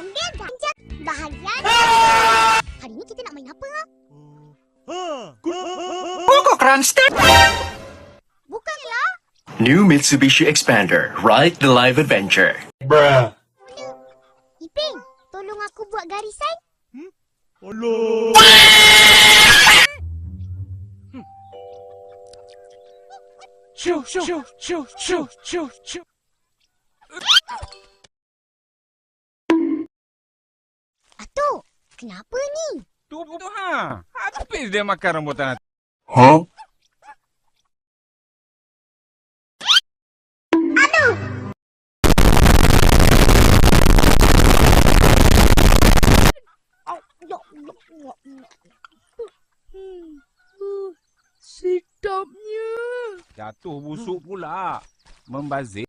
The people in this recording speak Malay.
Ambil ganjak bahagian. Hari ni kita nak main apa? Coco Crunch Time! Bukanlah. New Mitsubishi Expander. Ride the live adventure. Bruh. Iping, tolong aku buat garisan. Alah. Shoo, shoo, shoo, shoo, shoo, shoo. Atuk, kenapa ni? Tu ha. Habis dia makan rambutan. Huh? Jatuh busuk pula. Membazir.